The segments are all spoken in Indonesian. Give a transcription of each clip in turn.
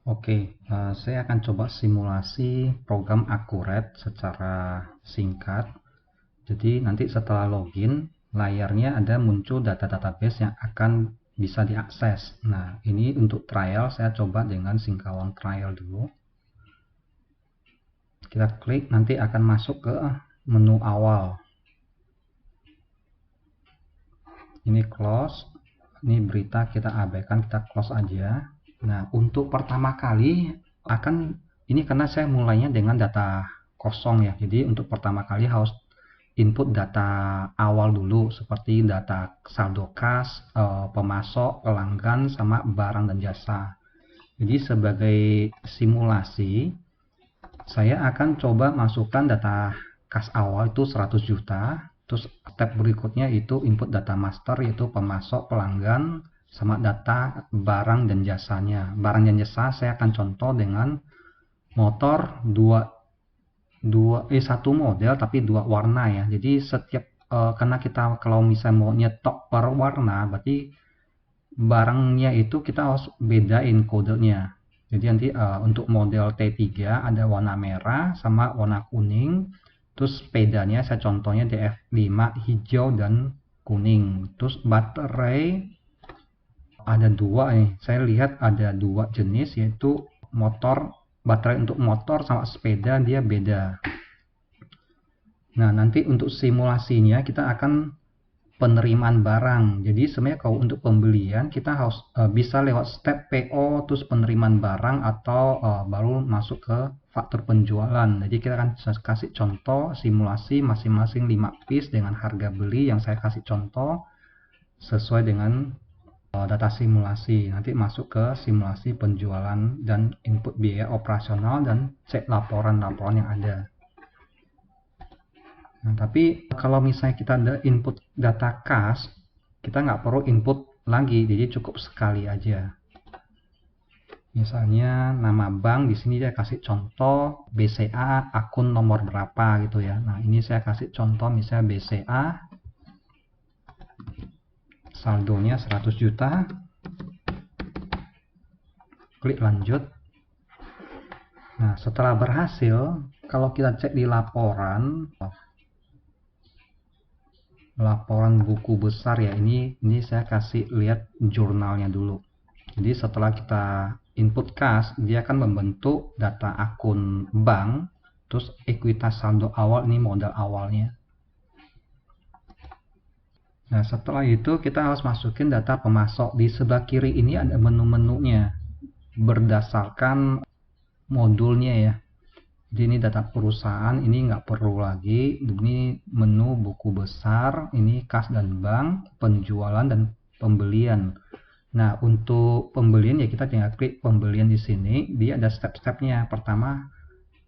Oke, saya akan coba simulasi program akurat secara singkat. Jadi nanti setelah login, layarnya ada muncul data database yang akan bisa diakses. Nah, ini untuk trial, saya coba dengan Singkawang trial dulu. Kita klik, nanti akan masuk ke menu awal. Ini close, ini berita kita abaikan, kita close aja. Nah, untuk pertama kali ini karena saya mulainya dengan data kosong ya. Jadi untuk pertama kali harus input data awal dulu seperti data saldo kas, pemasok, pelanggan, sama barang dan jasa. Jadi sebagai simulasi, saya akan coba masukkan data kas awal itu 100 juta. Terus step berikutnya itu input data master yaitu pemasok, pelanggan, sama data barang dan jasanya. Barang dan jasa saya akan contoh dengan motor satu model tapi dua warna ya. Jadi setiap karena kita kalau misalnya mau nyetok per warna, berarti barangnya itu kita harus bedain kodenya. Jadi nanti untuk model T3 ada warna merah sama warna kuning. Terus sepedanya saya contohnya DF5 hijau dan kuning. Terus baterai ada dua nih. Saya lihat ada dua jenis yaitu baterai untuk motor sama sepeda dia beda. Nah, nanti untuk simulasinya kita akan penerimaan barang. Jadi sebenarnya kalau untuk pembelian kita harus bisa lewat step PO terus penerimaan barang atau baru masuk ke faktur penjualan. Jadi kita akan kasih contoh simulasi masing-masing 5 piece dengan harga beli yang saya kasih contoh sesuai dengan data simulasi. Nanti masuk ke simulasi penjualan dan input biaya operasional dan cek laporan-laporan yang ada. Nah, tapi kalau misalnya kita ada input data kas, kita nggak perlu input lagi, jadi cukup sekali aja. Misalnya nama bank, di sini dia kasih contoh BCA akun nomor berapa gitu ya. Nah, ini saya kasih contoh misalnya BCA saldonya 100 juta. Klik lanjut. Nah, setelah berhasil, kalau kita cek di laporan buku besar ya, ini saya kasih lihat jurnalnya dulu. Jadi setelah kita input kas, dia akan membentuk data akun bank, terus ekuitas saldo awal, ini modal awalnya. Nah, setelah itu kita harus masukin data pemasok. Di sebelah kiri ini ada menu-menunya berdasarkan modulnya ya. Jadi ini data perusahaan, ini nggak perlu lagi. Ini menu buku besar, ini kas dan bank, penjualan dan pembelian. Nah, untuk pembelian ya kita tinggal klik pembelian di sini. Dia ada step-stepnya. Pertama,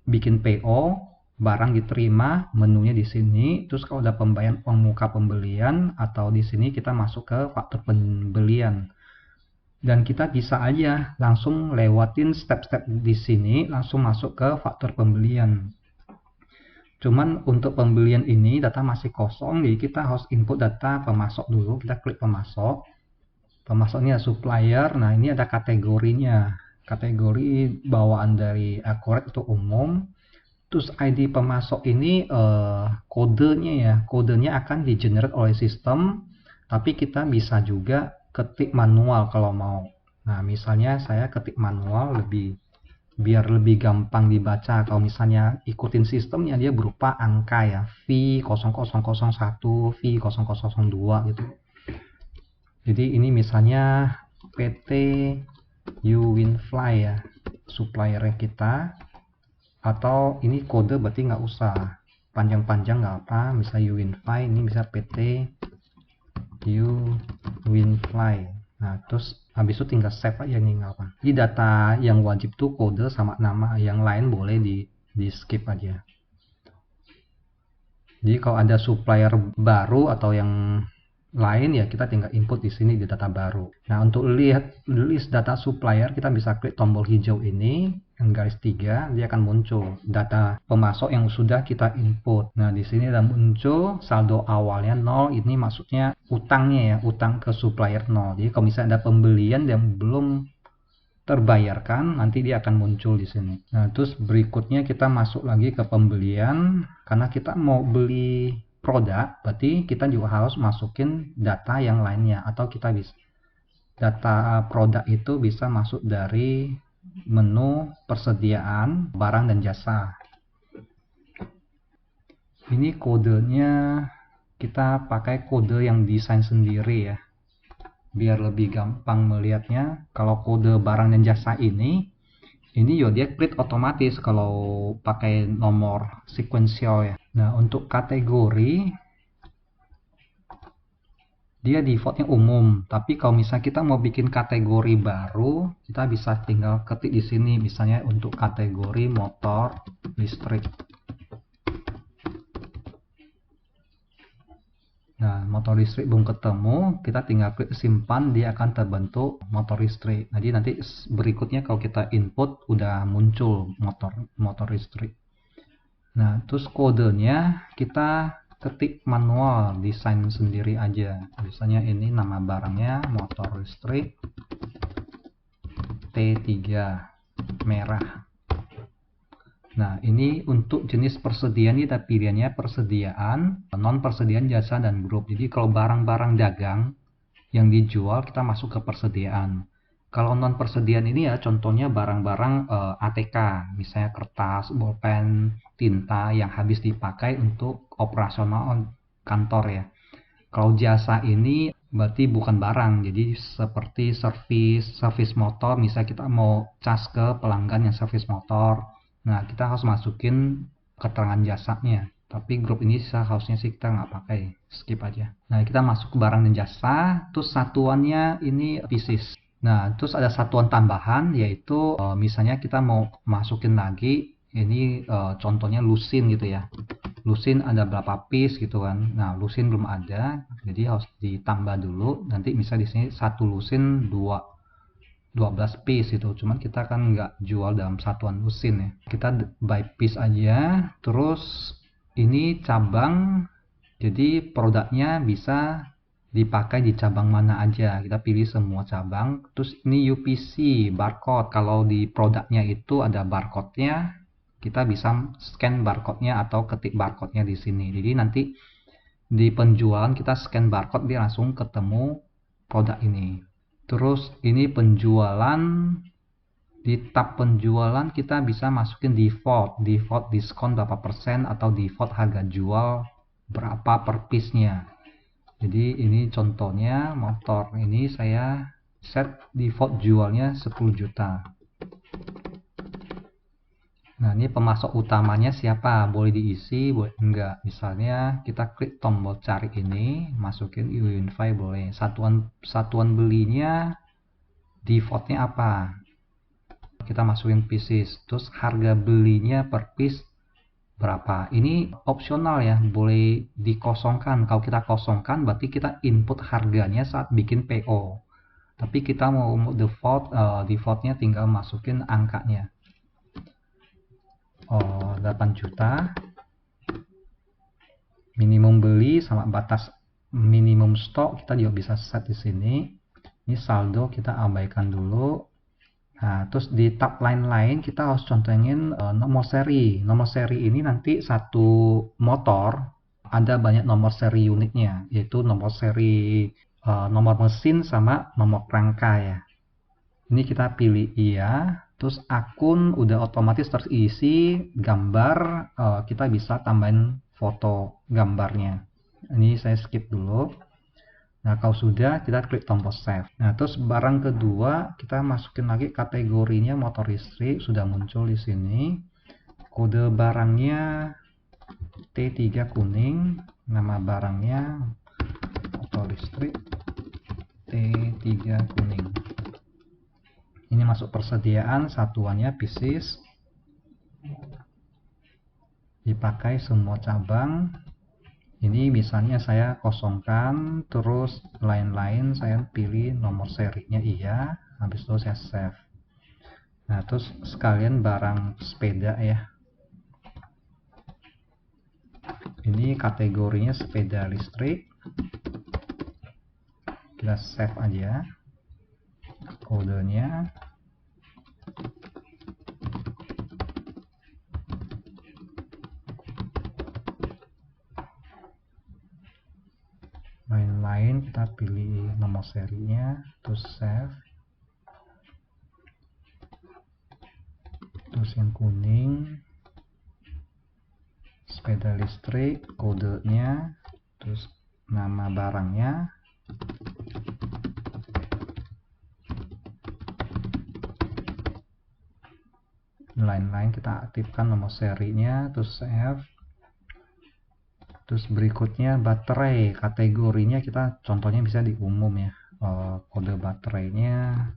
bikin PO, barang diterima, menunya di sini. Terus kalau ada pembayaran uang muka pembelian atau di sini kita masuk ke faktur pembelian. Dan kita bisa aja langsung lewatin step-step di sini, langsung masuk ke faktur pembelian. Cuman untuk pembelian ini data masih kosong, jadi kita harus input data pemasok dulu. Kita klik pemasok. Pemasoknya supplier. Nah, ini ada kategorinya. Kategori bawaan dari akurat atau umum. Terus ID pemasok ini kodenya ya. Kodenya akan di-generate oleh sistem, tapi kita bisa juga ketik manual kalau mau. Nah, misalnya saya ketik manual biar lebih gampang dibaca. Kalau misalnya ikutin sistemnya dia berupa angka ya, V0001, V0002 gitu. Jadi ini misalnya PT Uwinfly ya, supplier kita. Atau ini kode berarti nggak usah panjang-panjang, nggak apa. Misalnya Uwinfly, ini bisa PT Uwinfly. Nah, terus habis itu tinggal save aja nih, nggak apa. Jadi data yang wajib tuh kode sama nama, yang lain boleh di skip aja. Jadi kalau ada supplier baru atau yang lain ya kita tinggal input di sini di data baru. Nah, untuk lihat list data supplier kita bisa klik tombol hijau ini yang garis 3, dia akan muncul data pemasok yang sudah kita input. Nah, di sini ada muncul saldo awalnya 0, ini maksudnya utangnya ya, utang ke supplier 0. Jadi kalau misalnya ada pembelian yang belum terbayarkan, nanti dia akan muncul di sini. Nah, terus berikutnya kita masuk lagi ke pembelian. Karena kita mau beli produk, berarti kita juga harus masukin data yang lainnya, atau kita bisa data produk itu bisa masuk dari menu persediaan barang dan jasa. Ini kodenya kita pakai kode yang desain sendiri ya, biar lebih gampang melihatnya. Kalau kode barang dan jasa ini ya dia create otomatis kalau pakai nomor sequential ya. Nah, untuk kategori dia defaultnya umum, tapi kalau misalnya kita mau bikin kategori baru, kita bisa tinggal ketik di sini, misalnya untuk kategori motor listrik. Nah, motor listrik belum ketemu, kita tinggal klik simpan, dia akan terbentuk motor listrik. Jadi nanti berikutnya kalau kita input udah muncul motor listrik. Nah, terus kodenya kita ketik manual, desain sendiri aja. Misalnya ini nama barangnya motor listrik T3 merah. Nah, ini untuk jenis persediaan kita pilihannya persediaan, non persediaan, jasa, dan grup. Jadi kalau barang-barang dagang yang dijual kita masuk ke persediaan. Kalau non persediaan ini ya contohnya barang-barang ATK, misalnya kertas, bolpen, tinta yang habis dipakai untuk operasional kantor ya. Kalau jasa ini berarti bukan barang, jadi seperti servis motor, misalnya kita mau cas ke pelanggan yang servis motor. Nah, kita harus masukin keterangan jasanya. Tapi grup ini harusnya sih kita nggak pakai, skip aja. Nah, kita masuk ke barang dan jasa, terus satuannya ini pieces. Nah, terus ada satuan tambahan, yaitu misalnya kita mau masukin lagi, ini contohnya lusin gitu ya. Lusin ada berapa piece gitu kan. Nah, lusin belum ada, jadi harus ditambah dulu. Nanti misalnya di sini satu lusin 12 piece itu, cuman kita kan nggak jual dalam satuan lusin ya, kita by piece aja. Terus ini cabang, jadi produknya bisa dipakai di cabang mana aja, kita pilih semua cabang. Terus ini UPC barcode, kalau di produknya itu ada barcode-nya, kita bisa scan barcode-nya atau ketik barcode-nya di sini. Jadi nanti di penjualan kita scan barcode, dia langsung ketemu produk ini. Terus ini penjualan, di tab penjualan kita bisa masukin default diskon berapa persen atau default harga jual berapa per piece-nya. Jadi ini contohnya motor ini saya set default jualnya 10 juta. Nah, ini pemasok utamanya siapa? Boleh diisi, boleh enggak. Misalnya kita klik tombol cari ini, masukin Unify boleh. Satuan belinya defaultnya apa? Kita masukin pieces. Terus harga belinya per piece berapa? Ini opsional ya, boleh dikosongkan. Kalau kita kosongkan berarti kita input harganya saat bikin PO. Tapi kita mau defaultnya tinggal masukin angkanya. 8 juta. Minimum beli sama batas minimum stok kita juga bisa set di sini. Ini saldo kita abaikan dulu. Nah, terus di tab lain-lain kita harus contohin nomor seri. Nomor seri ini nanti satu motor ada banyak nomor seri unitnya, yaitu nomor seri nomor mesin sama nomor rangka ya. Ini kita pilih iya. Terus akun udah otomatis terisi, gambar kita bisa tambahin foto gambarnya. Ini saya skip dulu. Nah, kalau sudah kita klik tombol save. Nah, terus barang kedua kita masukin lagi kategorinya motor listrik, sudah muncul di sini. Kode barangnya T3 kuning, nama barangnya motor listrik T3 kuning. Ini masuk persediaan, satuannya pieces, dipakai semua cabang. Ini misalnya saya kosongkan, terus lain-lain saya pilih nomor serinya iya, habis itu saya save. Nah, terus sekalian barang sepeda ya, ini kategorinya sepeda listrik, kita save aja kodenya. Lain-lain kita pilih nomor serinya, terus save. Terus yang kuning sepeda listrik, kodenya, terus nama barangnya. Lain-lain kita aktifkan nomor serinya, terus save. Terus berikutnya baterai, kategorinya kita contohnya bisa di umum ya. Kode baterainya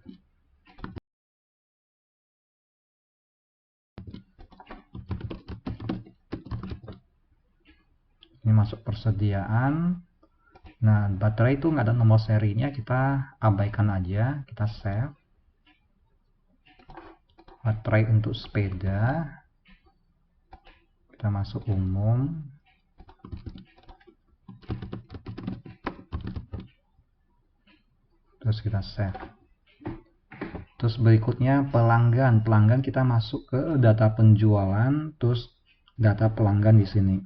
ini masuk persediaan. Nah, baterai itu nggak ada nomor serinya, kita abaikan aja, kita save. Baterai untuk sepeda kita masuk umum. Terus kita save. Terus berikutnya pelanggan. Pelanggan kita masuk ke data penjualan, terus data pelanggan di sini.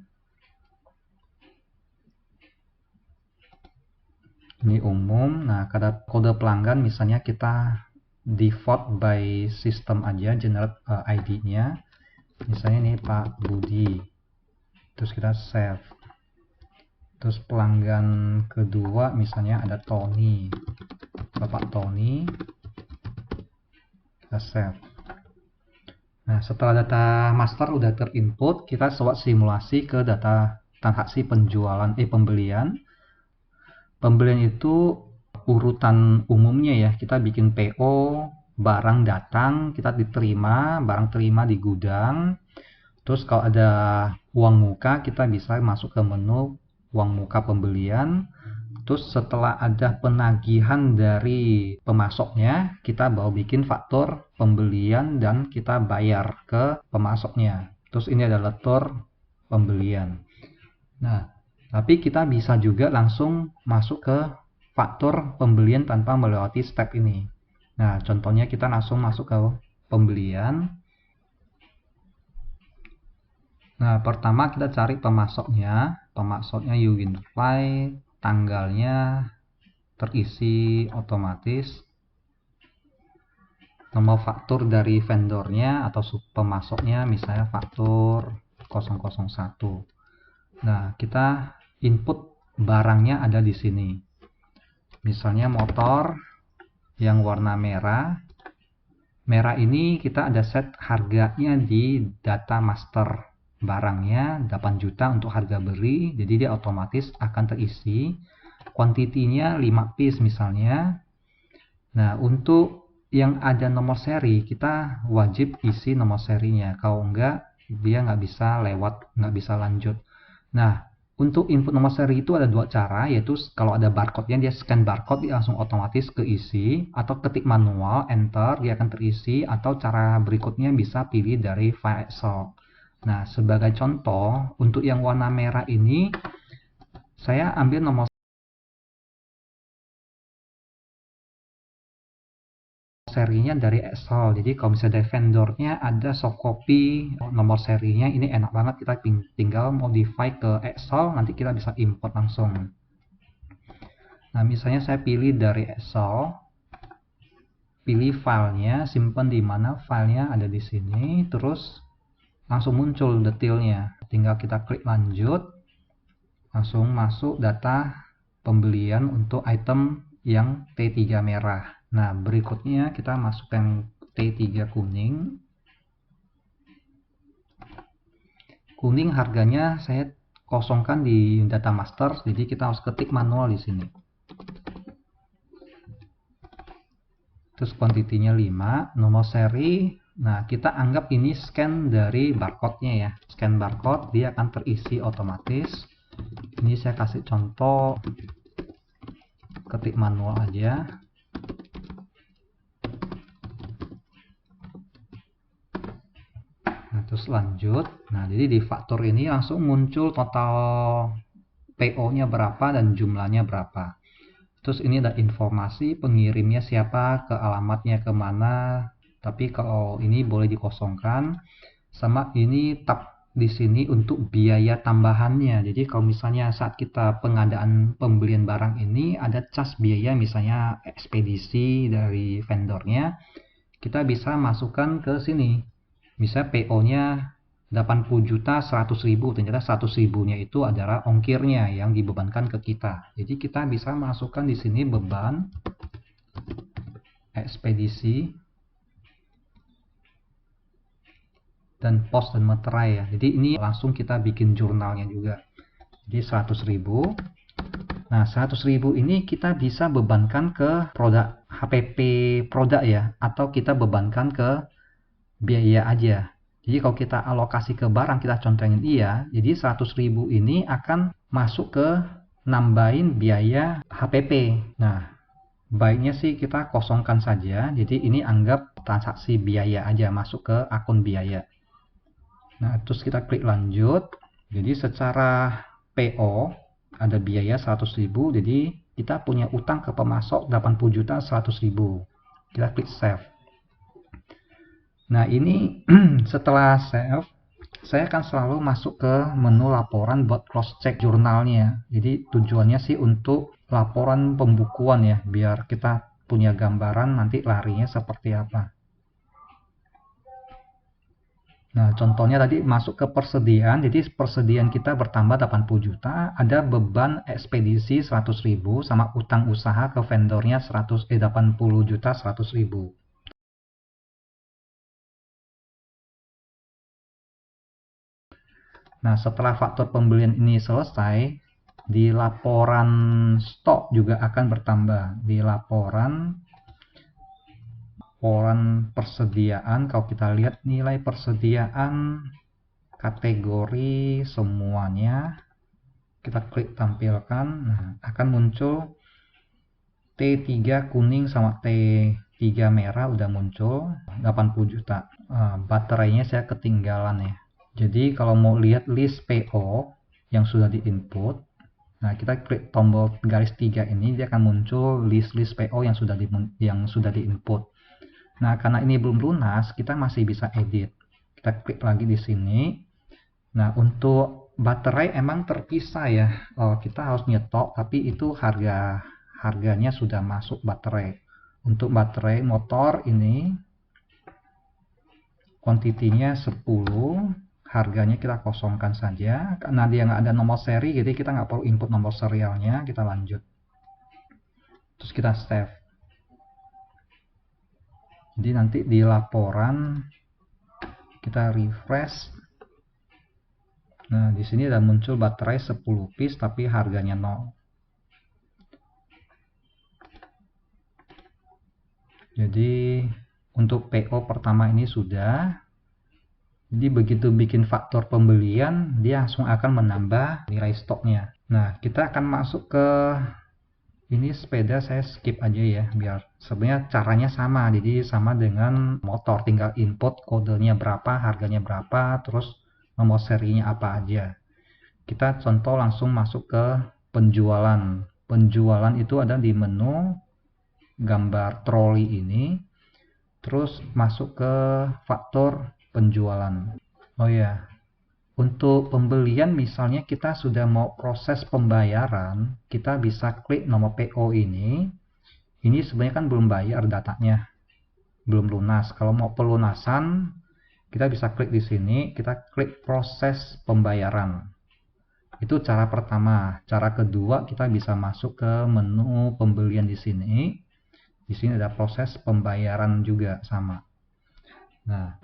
Ini umum. Nah, kode pelanggan misalnya kita default by system aja, generate ID-nya. Misalnya ini Pak Budi. Terus kita save. Terus pelanggan kedua misalnya ada Tony. Bapak Tony. Kita save. Nah, setelah data master udah terinput, kita coba simulasi ke data transaksi pembelian. Pembelian itu urutan umumnya ya, kita bikin PO, barang datang, kita diterima, barang terima di gudang. Terus kalau ada uang muka, kita bisa masuk ke menu uang muka pembelian. Terus setelah ada penagihan dari pemasoknya, kita baru bikin faktur pembelian dan kita bayar ke pemasoknya. Terus ini adalah letter pembelian. Nah, tapi kita bisa juga langsung masuk ke faktur pembelian tanpa melewati step ini. Nah, contohnya kita langsung masuk ke pembelian. Nah, pertama kita cari pemasoknya. Pemasoknya Uwinfly, tanggalnya terisi otomatis. Nomor faktur dari vendornya atau pemasoknya misalnya faktur 001. Nah, kita input barangnya ada di sini. Misalnya motor yang warna merah. Merah ini kita ada set harganya di data master. Barangnya 8 juta untuk harga beli, jadi dia otomatis akan terisi. Kuantitinya 5 piece misalnya. Nah, untuk yang ada nomor seri, kita wajib isi nomor serinya. Kalau enggak, dia nggak bisa lewat, nggak bisa lanjut. Nah, untuk input nomor seri itu ada dua cara, yaitu kalau ada barcode-nya, dia scan barcode, dia langsung otomatis keisi, atau ketik manual, enter, dia akan terisi, atau cara berikutnya bisa pilih dari file Excel. Nah, sebagai contoh, untuk yang warna merah ini, saya ambil nomor serinya dari Excel. Jadi kalau misalnya dari vendornya ada soft copy nomor serinya, ini enak banget, kita tinggal modify ke Excel, nanti kita bisa import langsung. Nah, misalnya saya pilih dari Excel, pilih filenya, simpan di mana, filenya ada di sini, terus langsung muncul detailnya. Tinggal kita klik lanjut, langsung masuk data pembelian untuk item yang T3 merah. Nah, berikutnya kita masuk yang T3 kuning. Kuning harganya saya kosongkan di data master, jadi kita harus ketik manual di sini. Terus kuantitinya 5, nomor seri. Nah, kita anggap ini scan dari barcode-nya ya. Scan barcode, dia akan terisi otomatis. Ini saya kasih contoh, ketik manual aja. Nah, terus lanjut. Nah, jadi di faktur ini langsung muncul total PO-nya berapa dan jumlahnya berapa. Terus ini ada informasi pengirimnya siapa, ke alamatnya kemana, Tapi kalau ini boleh dikosongkan. Sama ini tab di sini untuk biaya tambahannya. Jadi kalau misalnya saat kita pengadaan pembelian barang ini ada cas biaya misalnya ekspedisi dari vendornya, kita bisa masukkan ke sini. Bisa PO-nya 80 juta 100 ribu, ternyata 100 ribunya itu adalah ongkirnya yang dibebankan ke kita. Jadi kita bisa masukkan di sini beban ekspedisi dan pos dan materai ya. Jadi ini langsung kita bikin jurnalnya juga. Jadi 100 ribu. Nah 100 ribu ini kita bisa bebankan ke produk HPP produk ya, atau kita bebankan ke biaya aja. Jadi kalau kita alokasi ke barang, kita contohin iya, jadi 100 ribu ini akan masuk ke nambahin biaya HPP. Nah baiknya sih kita kosongkan saja. Jadi ini anggap transaksi biaya aja, masuk ke akun biaya. Nah, terus kita klik lanjut. Jadi secara PO ada biaya 100 ribu. Jadi kita punya utang ke pemasok 80 juta 100 ribu. Kita klik save. Nah, ini setelah save, saya akan selalu masuk ke menu laporan buat cross check jurnalnya. Jadi tujuannya sih untuk laporan pembukuan ya, biar kita punya gambaran nanti larinya seperti apa. Nah, contohnya tadi masuk ke persediaan, jadi persediaan kita bertambah 80 juta, ada beban ekspedisi 100 ribu, sama utang usaha ke vendornya 80 juta 100 ribu. Nah, setelah faktor pembelian ini selesai, di laporan stok juga akan bertambah. Di laporan persediaan, kalau kita lihat nilai persediaan kategori semuanya, kita klik tampilkan, nah, akan muncul T3 kuning sama T3 merah udah muncul 80 juta. Baterainya saya ketinggalan ya. Jadi kalau mau lihat list PO yang sudah diinput, nah kita klik tombol garis 3 ini, dia akan muncul list-list PO yang sudah diinput. Nah, karena ini belum lunas, kita masih bisa edit. Kita klik lagi di sini. Nah, untuk baterai emang terpisah ya. Kita harus nyetok, tapi itu harganya sudah masuk baterai. Untuk baterai motor ini, kuantitinya 10, harganya kita kosongkan saja. Karena dia nggak ada nomor seri, jadi kita nggak perlu input nomor serialnya. Kita lanjut. Terus kita save. Jadi nanti di laporan kita refresh. Nah, di sini ada muncul baterai 10 piece tapi harganya 0. Jadi untuk PO pertama ini sudah. Jadi begitu bikin faktor pembelian, dia langsung akan menambah nilai stoknya. Nah, kita akan masuk ke ini sepeda, saya skip aja ya, biar sebenarnya caranya sama. Jadi sama dengan motor, tinggal input kodenya berapa, harganya berapa, terus nomor serinya apa aja. Kita contoh langsung masuk ke penjualan. Penjualan itu ada di menu gambar troli ini, terus masuk ke faktor penjualan. Oh ya, untuk pembelian misalnya kita sudah mau proses pembayaran, kita bisa klik nomor PO ini. Ini sebenarnya kan belum bayar datanya, belum lunas. Kalau mau pelunasan, kita bisa klik di sini, kita klik proses pembayaran. Itu cara pertama. Cara kedua, kita bisa masuk ke menu pembelian di sini. Di sini ada proses pembayaran juga sama. Nah,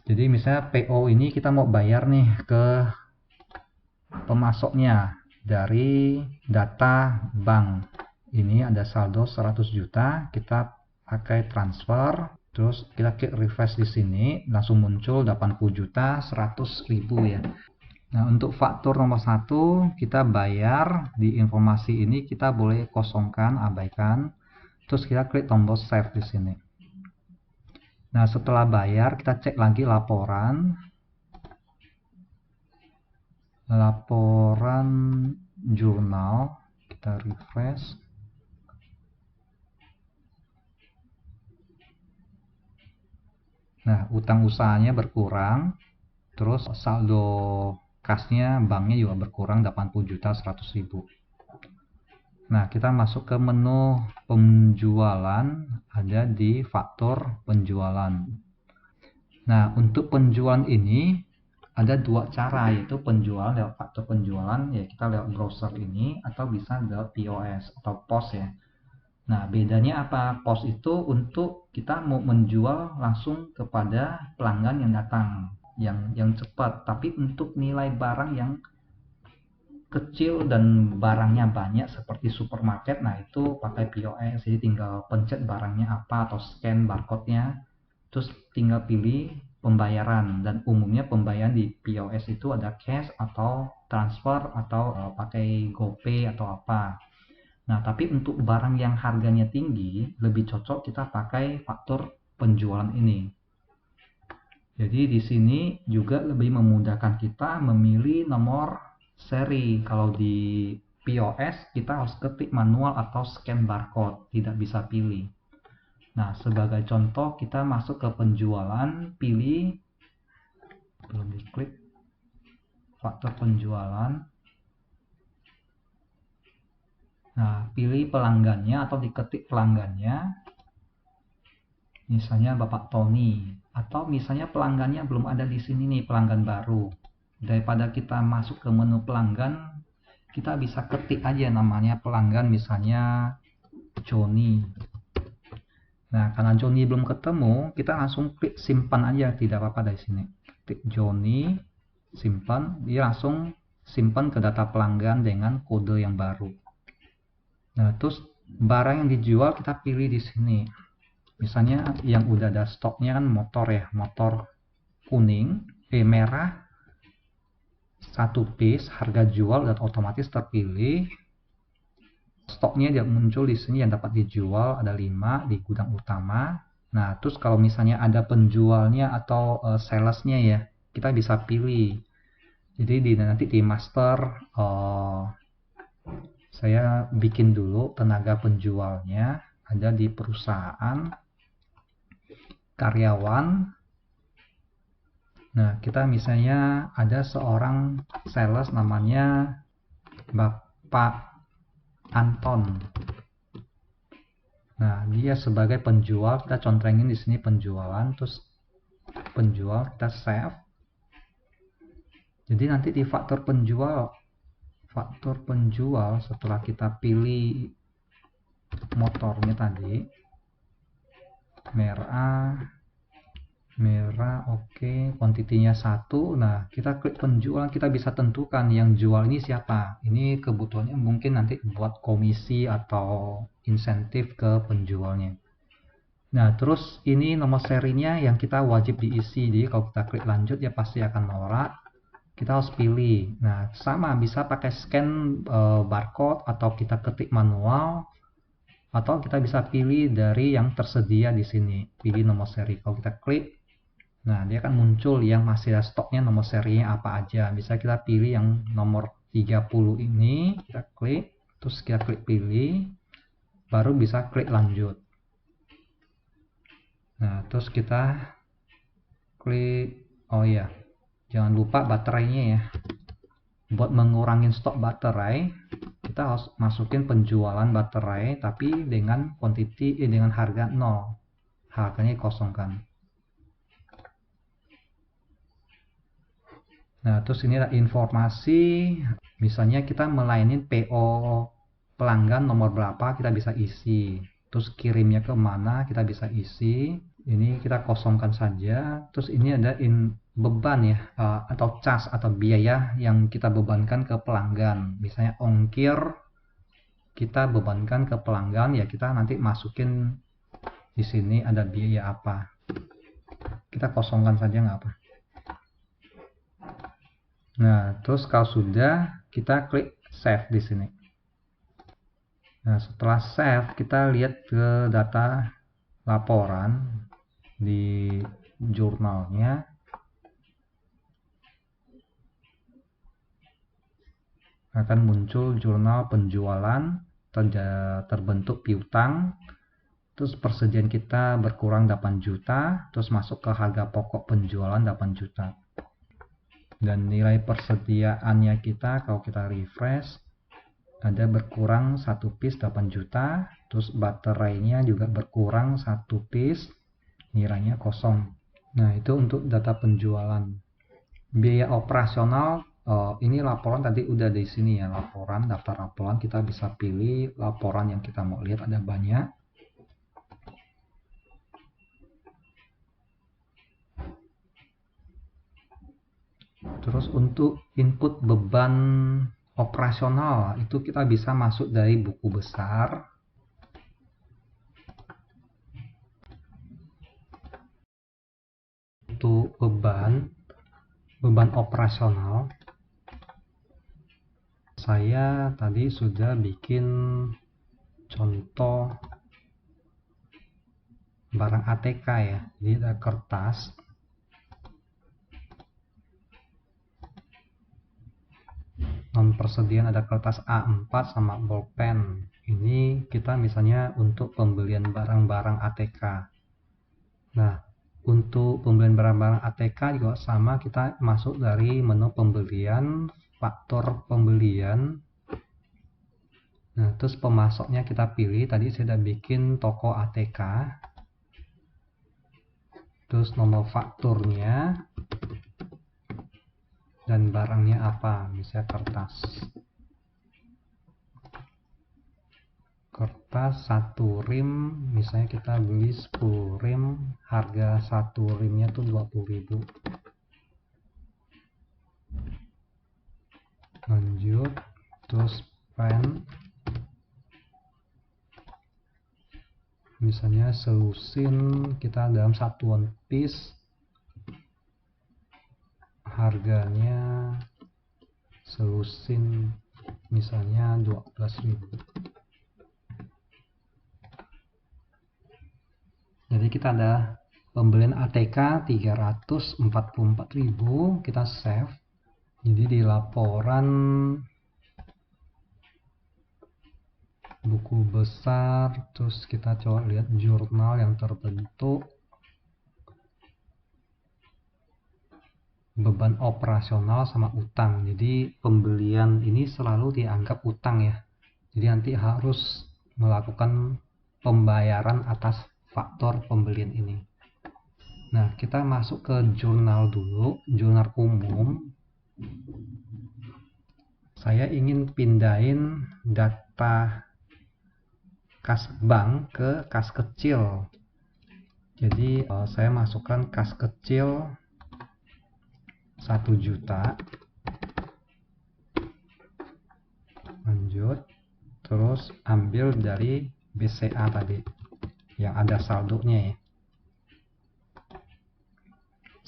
jadi misalnya PO ini kita mau bayar nih ke pemasoknya dari data bank. Ini ada saldo 100 juta, kita pakai transfer, terus kita klik refresh di sini, langsung muncul 80 juta 100 ribu ya. Nah, untuk faktur nomor 1 kita bayar. Di informasi ini kita boleh kosongkan, abaikan. Terus kita klik tombol save di sini. Nah, setelah bayar kita cek lagi laporan. Laporan jurnal, kita refresh. Nah, utang usahanya berkurang, terus saldo kasnya banknya juga berkurang 80.100.000. Nah, kita masuk ke menu penjualan, ada di faktor penjualan. Nah, untuk penjualan ini ada dua cara, yaitu penjualan lewat faktor penjualan, ya kita lewat browser ini, atau bisa lewat POS atau POS ya. Nah, bedanya apa? POS itu untuk kita mau menjual langsung kepada pelanggan yang datang, yang cepat. Tapi untuk nilai barang yang kecil dan barangnya banyak seperti supermarket, nah itu pakai POS. Jadi tinggal pencet barangnya apa atau scan barcode-nya, terus tinggal pilih pembayaran. Dan umumnya pembayaran di POS itu ada cash atau transfer atau pakai GoPay atau apa. Nah, tapi untuk barang yang harganya tinggi, lebih cocok kita pakai faktor penjualan ini. Jadi di sini juga lebih memudahkan kita memilih nomor seri. Kalau di POS kita harus ketik manual atau scan barcode, tidak bisa pilih. Nah, sebagai contoh kita masuk ke penjualan, pilih, belum diklik, faktor penjualan. Nah, pilih pelanggannya atau diketik pelanggannya. Misalnya Bapak Tony, atau misalnya pelanggannya belum ada di sini nih, pelanggan baru. Daripada kita masuk ke menu pelanggan, kita bisa ketik aja namanya pelanggan, misalnya Johnny. Nah, karena Johnny belum ketemu, kita langsung klik simpan aja, tidak apa-apa dari sini. Klik Johnny, simpan, dia langsung simpan ke data pelanggan dengan kode yang baru. Nah, terus barang yang dijual kita pilih di sini. Misalnya yang udah ada stoknya kan motor ya, motor kuning, merah, 1 piece, harga jual dan otomatis terpilih. Stoknya dia muncul di sini yang dapat dijual ada 5 di gudang utama. Nah, terus kalau misalnya ada penjualnya atau salesnya ya, kita bisa pilih. Jadi nanti di master saya bikin dulu tenaga penjualnya, ada di perusahaan, karyawan. Nah, kita misalnya ada seorang sales namanya Bapak Anton. Nah, dia sebagai penjual, kita contrengin di sini penjualan, terus penjual kita save. Jadi nanti di faktor penjual setelah kita pilih motornya tadi, merah, oke, kuantitinya 1. Nah, kita klik penjual, kita bisa tentukan yang jual ini siapa. Ini kebutuhannya mungkin nanti buat komisi atau insentif ke penjualnya. Nah, terus ini nomor serinya yang kita wajib diisi. Jadi kalau kita klik lanjut, ya pasti akan norak. Kita harus pilih. Nah, sama bisa pakai scan barcode atau kita ketik manual, atau kita bisa pilih dari yang tersedia di sini. Pilih nomor seri. Kalau kita klik, nah, dia akan muncul yang masih ada stoknya nomor serinya apa aja. Bisa kita pilih yang nomor 30 ini, kita klik, terus kita klik pilih, baru bisa klik lanjut. Nah, terus kita klik, oh ya, jangan lupa baterainya ya. Buat mengurangin stok baterai, kita harus masukin penjualan baterai, tapi dengan quantity, dengan harga 0. Harganya kosongkan. Nah, terus ini ada informasi, misalnya kita melayani PO pelanggan nomor berapa, kita bisa isi. Terus kirimnya ke mana, kita bisa isi. Ini kita kosongkan saja. Terus ini ada beban ya, atau cas atau biaya yang kita bebankan ke pelanggan. Misalnya ongkir kita bebankan ke pelanggan, ya kita nanti masukin di sini ada biaya apa. Kita kosongkan saja nggak apa. Nah, terus kalau sudah, kita klik save di sini. Nah, setelah save, kita lihat ke data laporan di jurnalnya. Akan muncul jurnal penjualan, terbentuk piutang, Terus persediaan kita berkurang 8 juta, terus masuk ke harga pokok penjualan 8 juta. Dan nilai persediaannya kita kalau kita refresh ada berkurang 1 piece 8 juta, terus baterainya juga berkurang 1 piece, nilainya kosong. Nah, itu untuk data penjualan. Biaya operasional, ini laporan tadi udah di sini ya, laporan, daftar laporan. Kita bisa pilih laporan yang kita mau lihat, ada banyak. Terus untuk input beban operasional itu kita bisa masuk dari buku besar. Untuk beban operasional, saya tadi sudah bikin contoh barang ATK ya. Jadi ada kertas, non persediaan ada kertas A4 sama bolpen. Ini kita misalnya untuk pembelian barang-barang ATK. Nah, untuk pembelian barang-barang ATK juga sama, kita masuk dari menu pembelian, faktor pembelian. Nah, terus pemasoknya kita pilih, tadi saya sudah bikin toko ATK. Terus nomor fakturnya, dan barangnya apa, misalnya kertas. Kertas 1 rim, misalnya kita beli 10 rim, harga 1 rimnya tuh 20.000. Lanjut, terus pen, misalnya selusin kita dalam satuan piece, harganya selusin misalnya 12.000. Jadi kita ada pembelian ATK 344.000, kita save. Jadi di laporan buku besar, terus kita coba lihat jurnal yang terbentuk, beban operasional sama utang. Jadi pembelian ini selalu dianggap utang ya. Jadi nanti harus melakukan pembayaran atas faktor pembelian ini. Nah, kita masuk ke jurnal dulu, jurnal umum. Saya ingin pindahin data kas bank ke kas kecil. Jadi saya masukkan kas kecil 1 juta. Lanjut, terus ambil dari BCA tadi yang ada saldonya ya,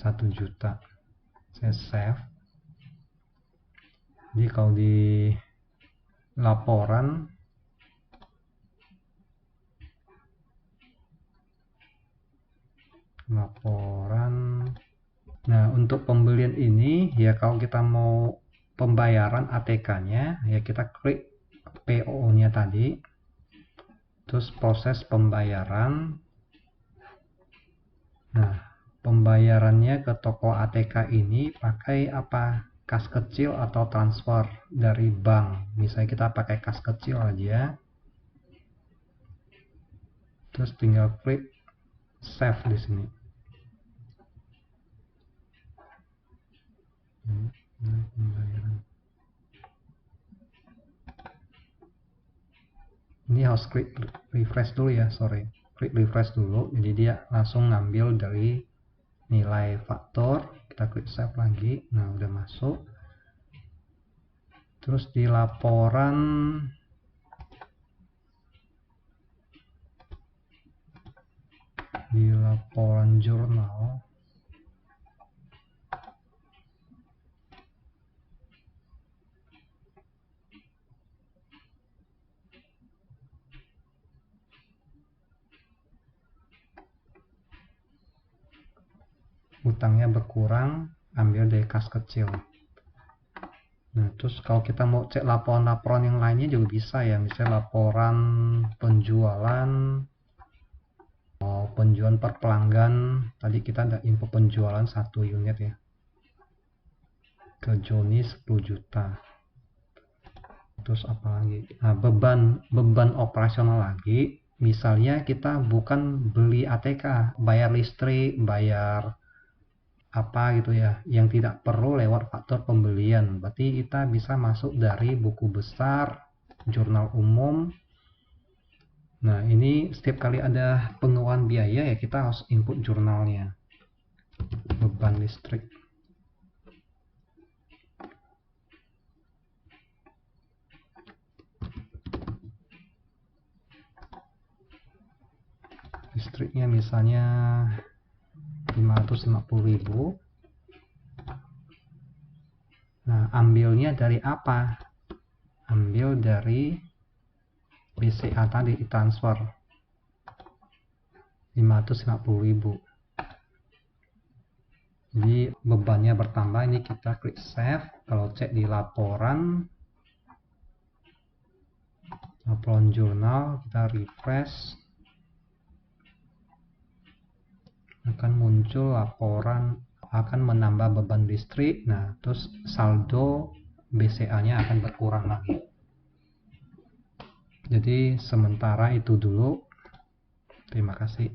1 juta. Saya save. Jadi kalau di laporan nah untuk pembelian ini ya, kalau kita mau pembayaran ATK-nya ya, kita klik PO-nya tadi, terus proses pembayaran. Nah, pembayarannya ke toko ATK ini pakai apa, kas kecil atau transfer dari bank. Misalnya kita pakai kas kecil aja, terus tinggal klik save di sini. Ini harus klik refresh dulu ya, sorry, klik refresh dulu, jadi dia langsung ngambil dari nilai faktor. Kita klik save lagi. Nah, udah masuk. Terus di laporan jurnal utangnya berkurang, ambil dari kas kecil. Nah, terus kalau kita mau cek laporan-laporan yang lainnya juga bisa ya, misalnya laporan penjualan, penjualan per pelanggan. Tadi kita ada info penjualan 1 unit ya, ke Joni 10 juta. Terus apa lagi? Nah, beban operasional lagi, misalnya kita bukan beli ATK, bayar listrik, bayar apa gitu ya, yang tidak perlu lewat faktur pembelian. Berarti kita bisa masuk dari buku besar, jurnal umum. Nah, ini setiap kali ada pengeluaran biaya ya kita harus input jurnalnya. Beban listrik. Listriknya misalnya 550.000. Nah, ambilnya dari apa? Ambil dari BCA tadi, transfer 550.000. Jadi bebannya bertambah. Ini kita klik save. Kalau cek di laporan jurnal, kita refresh, akan muncul laporan akan menambah beban listrik. Nah, terus saldo BCA nya akan berkurang lagi. Jadi sementara itu dulu. Terima kasih.